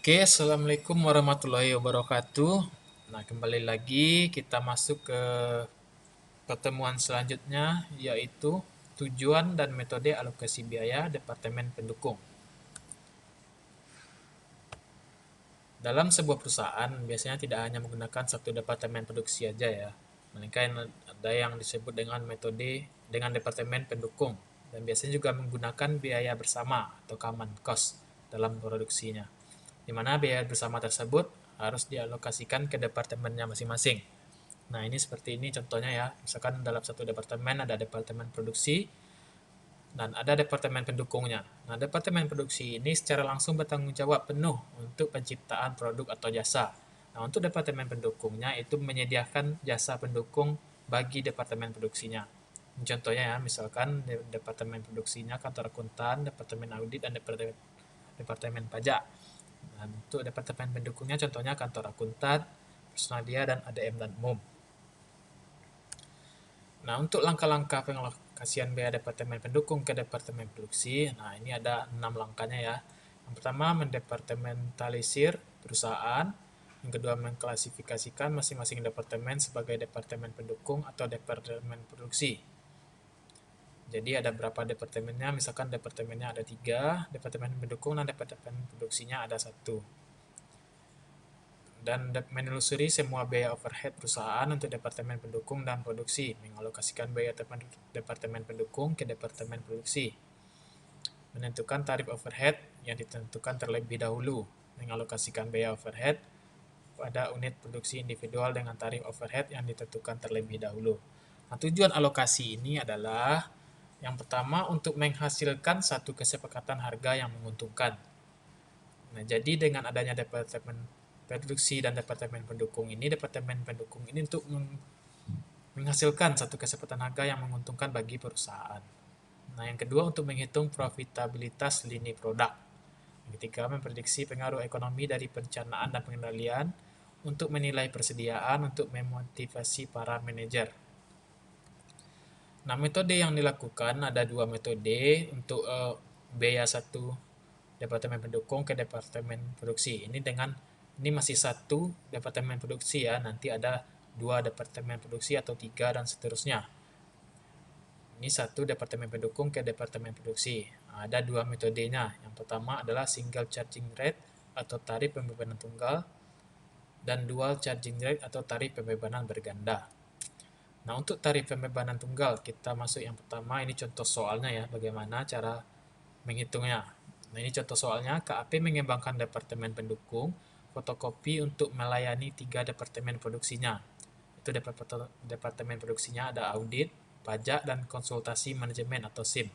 Oke, Assalamualaikum warahmatullahi wabarakatuh. Nah, kembali lagi kita masuk ke pertemuan selanjutnya, yaitu tujuan dan metode alokasi biaya Departemen Pendukung. Dalam sebuah perusahaan, biasanya tidak hanya menggunakan satu departemen produksi saja ya, melainkan ada yang disebut dengan metode dengan departemen pendukung, dan biasanya juga menggunakan biaya bersama atau common cost dalam produksinya, di mana biaya bersama tersebut harus dialokasikan ke departemennya masing-masing. Nah, ini seperti ini contohnya ya. Misalkan dalam satu departemen ada departemen produksi dan ada departemen pendukungnya. Nah, departemen produksi ini secara langsung bertanggung jawab penuh untuk penciptaan produk atau jasa. Nah, untuk departemen pendukungnya itu menyediakan jasa pendukung bagi departemen produksinya. Contohnya ya, misalkan departemen produksinya kantor akuntan, departemen audit, dan departemen pajak. Nah, untuk departemen pendukungnya contohnya kantor akuntan, personalia, dan ADM dan umum. Nah, untuk langkah-langkah pengalokasian biaya departemen pendukung ke departemen produksi, nah ini ada 6 langkahnya ya. Yang pertama, mendepartementalisir perusahaan. Yang kedua, mengklasifikasikan masing-masing departemen sebagai departemen pendukung atau departemen produksi. Jadi ada berapa departemennya, misalkan departemennya ada 3, departemen pendukung dan departemen produksinya ada 1. Dan menelusuri semua biaya overhead perusahaan untuk departemen pendukung dan produksi, mengalokasikan biaya departemen pendukung ke departemen produksi, menentukan tarif overhead yang ditentukan terlebih dahulu, mengalokasikan biaya overhead pada unit produksi individual dengan tarif overhead yang ditentukan terlebih dahulu. Nah, tujuan alokasi ini adalah yang pertama untuk menghasilkan satu kesepakatan harga yang menguntungkan. Nah, jadi dengan adanya departemen produksi dan departemen pendukung ini untuk menghasilkan satu kesepakatan harga yang menguntungkan bagi perusahaan. Nah, yang kedua untuk menghitung profitabilitas lini produk. Yang ketiga, memprediksi pengaruh ekonomi dari perencanaan dan pengendalian untuk menilai persediaan untuk memotivasi para manajer. Nah, metode yang dilakukan ada 2 metode untuk biaya satu departemen pendukung ke departemen produksi. Ini masih satu departemen produksi ya, nanti ada 2 departemen produksi atau 3 dan seterusnya. Ini satu departemen pendukung ke departemen produksi. Ada 2 metodenya. Yang pertama adalah single charging rate atau tarif pembebanan tunggal, dan dual charging rate atau tarif pembebanan berganda. Nah, untuk tarif pembebanan tunggal, kita masuk yang pertama, ini contoh soalnya ya, bagaimana cara menghitungnya. Nah, ini contoh soalnya, KAP mengembangkan departemen pendukung, fotokopi untuk melayani 3 departemen produksinya. Itu departemen produksinya ada audit, pajak, dan konsultasi manajemen atau SIM.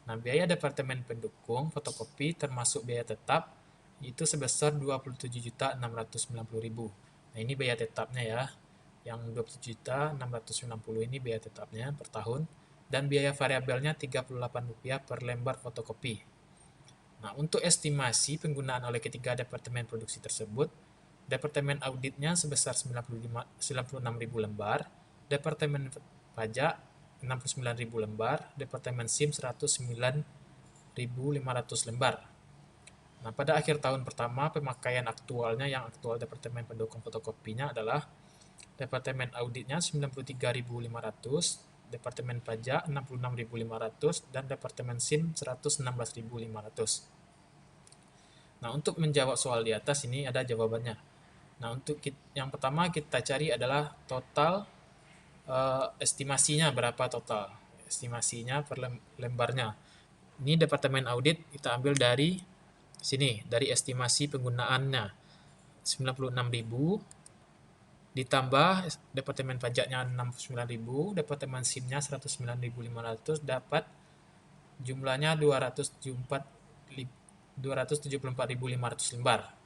Nah, biaya departemen pendukung fotokopi termasuk biaya tetap itu sebesar 27.690.000. Nah, ini biaya tetapnya ya. Yang 27.690 ini biaya tetapnya per tahun, dan biaya variabelnya Rp38 per lembar fotokopi. Nah, untuk estimasi penggunaan oleh ketiga departemen produksi tersebut, departemen auditnya sebesar 96.000 lembar, departemen pajak 69.000 lembar, departemen SIM 109.500 lembar. Nah, pada akhir tahun pertama, pemakaian aktualnya yang aktual departemen pendukung fotokopinya adalah departemen auditnya 93.500, departemen pajak 66.500, dan departemen SIM 116.500. Nah, untuk menjawab soal di atas ini ada jawabannya. Nah, untuk yang pertama kita cari adalah total estimasinya berapa total. Estimasinya per lembarnya. Ini departemen audit kita ambil dari sini, dari estimasi penggunaannya 96.000 ditambah departemen pajaknya 69.000, departemen SIM-nya 109.500, dapat jumlahnya 274.500 lembar.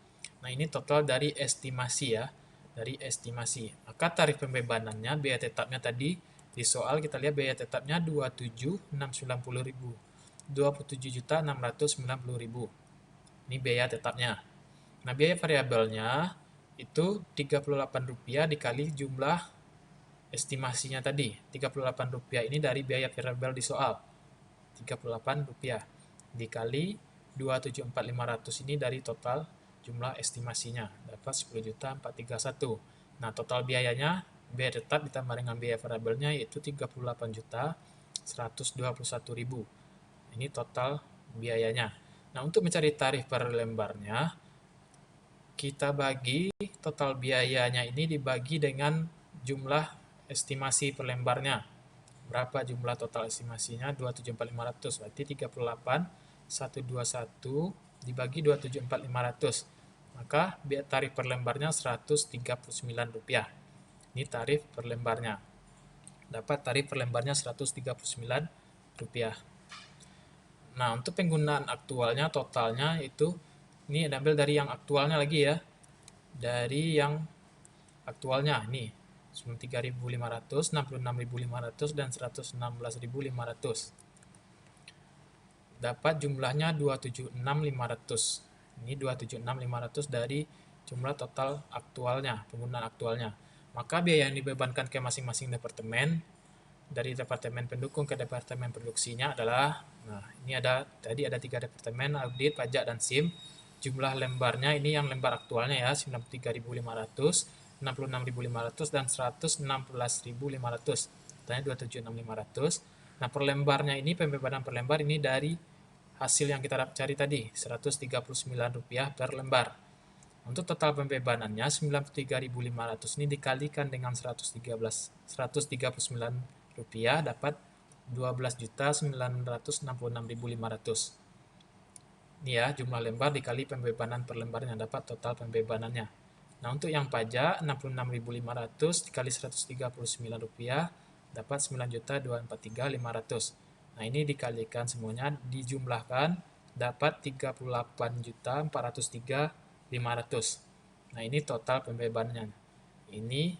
Nah, ini total dari estimasi ya, dari estimasi. Maka tarif pembebanannya, biaya tetapnya tadi di soal kita lihat biaya tetapnya 27.690.000. 27.690.000. Ini biaya tetapnya. Nah, biaya variabelnya itu Rp38 dikali jumlah estimasinya tadi. Rp38 ini dari biaya variabel di soal. Rp38 dikali 274.500 ini dari total jumlah estimasinya, dapat 10.431. Nah, total biayanya, biaya tetap ditambah dengan biaya variabelnya yaitu 38.121.000. Ini total biayanya. Nah, untuk mencari tarif per lembarnya, kita bagi total biayanya ini dibagi dengan jumlah estimasi per lembarnya. Berapa jumlah total estimasinya? 274.500, berarti 38.121 dibagi 274.500. Maka tarif per lembarnya Rp139. Ini tarif per lembarnya. Dapat tarif per lembarnya Rp139. Nah, untuk penggunaan aktualnya, totalnya itu, ini diambil dari yang aktualnya lagi ya. Dari yang aktualnya, ini 93.500, 66.500, dan 116.500. Dapat jumlahnya 276.500. Ini 276.500 dari jumlah total aktualnya, penggunaan aktualnya. Maka biaya yang dibebankan ke masing-masing departemen, dari departemen pendukung ke departemen produksinya adalah, nah ini tadi ada 3 departemen, audit, pajak, dan SIM. Jumlah lembarnya ini yang lembar aktualnya ya, 93.500, 66.500, dan 116.500. Totalnya 276.500. Nah, per lembarnya ini, pembebanan per lembar ini dari hasil yang kita cari tadi, Rp139 per lembar. Untuk total pembebanannya, 93.500 ini dikalikan dengan 139 rupiah dapat 12.966.500. Ini ya, jumlah lembar dikali pembebanan per lembarnya, dapat total pembebanannya. Nah, untuk yang pajak 66.500 dikali 139 rupiah dapat 9.243.500. Nah, ini dikalikan semuanya, dijumlahkan dapat 38.403.500. Nah, ini total pembebanannya. Ini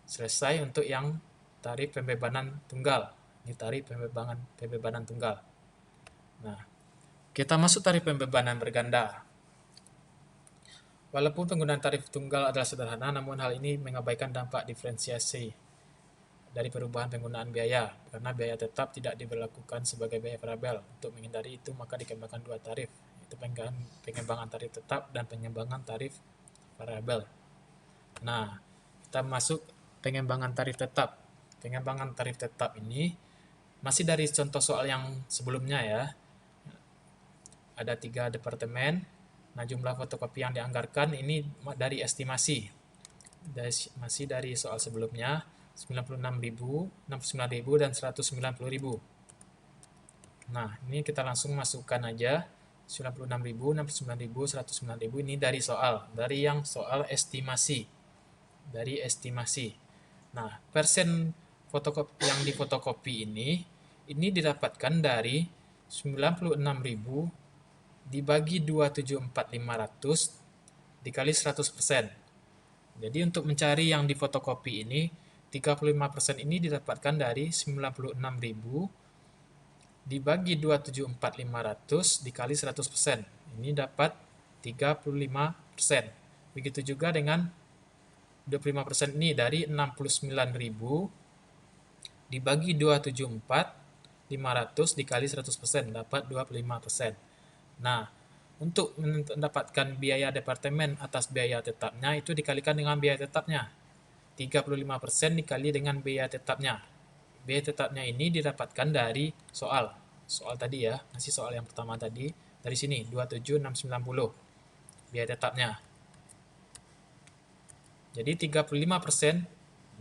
selesai untuk yang tarif pembebanan tunggal. Ini tarif pembebanan tunggal. Nah, kita masuk tarif pembebanan berganda. Walaupun penggunaan tarif tunggal adalah sederhana, namun hal ini mengabaikan dampak diferensiasi dari perubahan penggunaan biaya, karena biaya tetap tidak diberlakukan sebagai biaya variabel. Untuk menghindari itu, maka dikembangkan 2 tarif, yaitu pengembangan tarif tetap dan pengembangan tarif variabel. Nah, kita masuk pengembangan tarif tetap. Pengembangan tarif tetap ini masih dari contoh soal yang sebelumnya ya. Ada 3 departemen. Nah, jumlah fotokopi yang dianggarkan ini dari estimasi. Masih dari soal sebelumnya, 96.000, 69.000, dan 190.000. Nah, ini kita langsung masukkan aja 96.000, 69.000, 109.000 ini dari yang soal estimasi. Dari estimasi. Nah, persen fotokopi yang difotokopi ini didapatkan dari 96.000 dibagi 274.500 dikali 100%. Jadi untuk mencari yang difotokopi ini, 35% ini didapatkan dari 96.000 dibagi 274.500 dikali 100%. Ini dapat 35%. Begitu juga dengan 25% ini dari 69.000 dibagi 274.500 dikali 100%, dapat 25%. Nah, untuk mendapatkan biaya departemen atas biaya tetapnya, itu dikalikan dengan biaya tetapnya. 35% dikali dengan biaya tetapnya. Biaya tetapnya ini didapatkan dari soal tadi ya, masih soal yang pertama tadi, dari sini 27.690 biaya tetapnya. Jadi 35%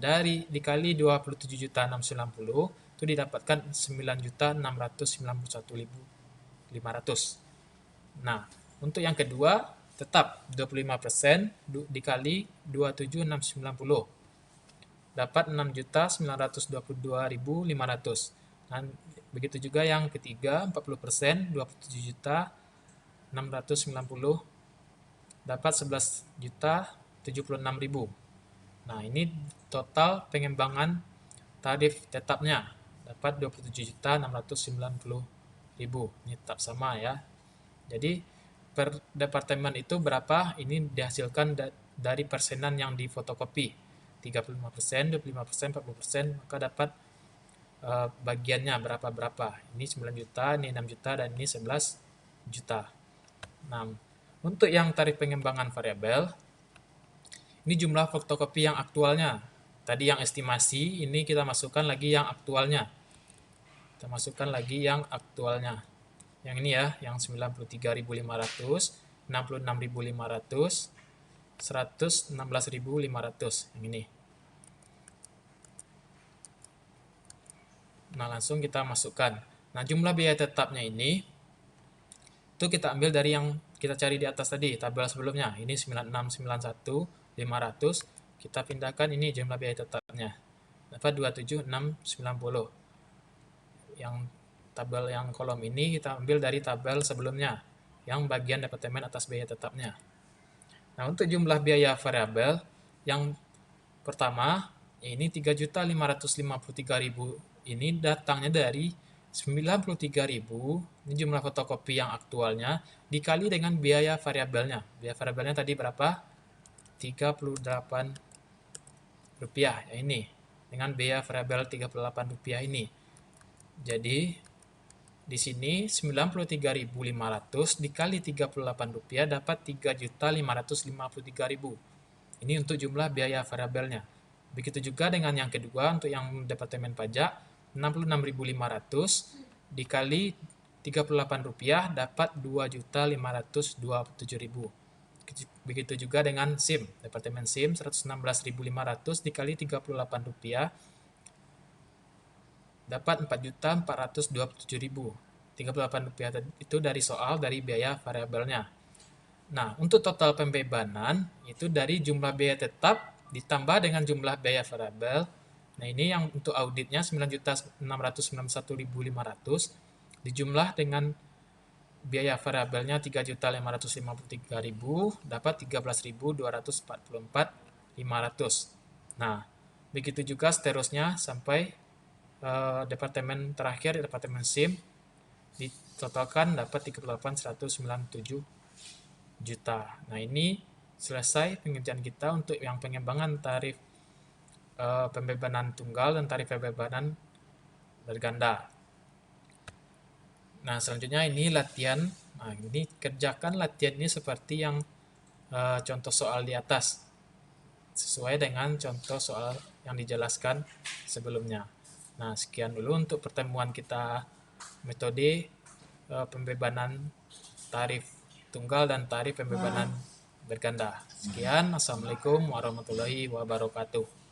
dikali 27.690 itu didapatkan 9.691.500. Nah, untuk yang kedua tetap 25% dikali 27.690 dapat 6.922.500. Dan begitu juga yang ketiga 40% 27.690 dapat 11.076.000. Nah, ini total pengembangan tarif tetapnya dapat 27.690.000. Ini tetap sama ya. Jadi per departemen itu berapa? Ini dihasilkan dari persenan yang difotokopi. 35%, 25%, 40%, maka dapat bagiannya berapa. Ini 9 juta, ini 6 juta, dan ini 11 juta. Nah, Untuk yang tarif pengembangan variabel, ini jumlah fotokopi yang aktualnya. Tadi yang estimasi, ini kita masukkan lagi yang aktualnya. Kita masukkan lagi yang aktualnya. Yang ini ya, yang 93.500, 66.500, 116.500. Yang ini. Nah, langsung kita masukkan. Nah, jumlah biaya tetapnya ini itu kita ambil dari yang kita cari di atas tadi, tabel sebelumnya. Ini 9691.500. Kita pindahkan ini jumlah biaya tetapnya. Dapat 27.690. Yang tabel yang kolom ini kita ambil dari tabel sebelumnya, yang bagian departemen atas biaya tetapnya. Nah, untuk jumlah biaya variabel yang pertama, ini 3.553.000 ini datangnya dari 93.000, ini jumlah fotokopi yang aktualnya, dikali dengan biaya variabelnya. Biaya variabelnya tadi berapa? 38 rupiah, ya ini. Dengan biaya variabel 38 rupiah ini. Jadi, di sini 93.500 dikali 38 rupiah dapat 3.553.000. Ini untuk jumlah biaya variabelnya. Begitu juga dengan yang kedua, untuk yang Departemen Pajak, 66.500 dikali 38 rupiah dapat 2.527.000. Begitu juga dengan SIM, Departemen SIM 116.500 dikali 38 rupiah dapat 4.427.000. 38 rupiah itu dari soal dari biaya variabelnya. Nah, untuk total pembebanan itu dari jumlah biaya tetap ditambah dengan jumlah biaya variabel. Nah, ini yang untuk auditnya 9.691.500 dijumlah dengan biaya variabelnya 3.553.000 dapat 13.244.500. Nah, begitu juga seterusnya sampai departemen terakhir, departemen SIM, ditotalkan dapat 38.197 juta. Nah, ini selesai pengerjaan kita untuk yang pengembangan tarif pembebanan tunggal dan tarif pembebanan berganda. Nah, selanjutnya ini latihan. Nah, ini kerjakan latihan ini seperti yang contoh soal di atas, sesuai dengan contoh soal yang dijelaskan sebelumnya. Nah, sekian dulu untuk pertemuan kita metode pembebanan tarif tunggal dan tarif pembebanan berganda. Sekian, Assalamualaikum warahmatullahi wabarakatuh.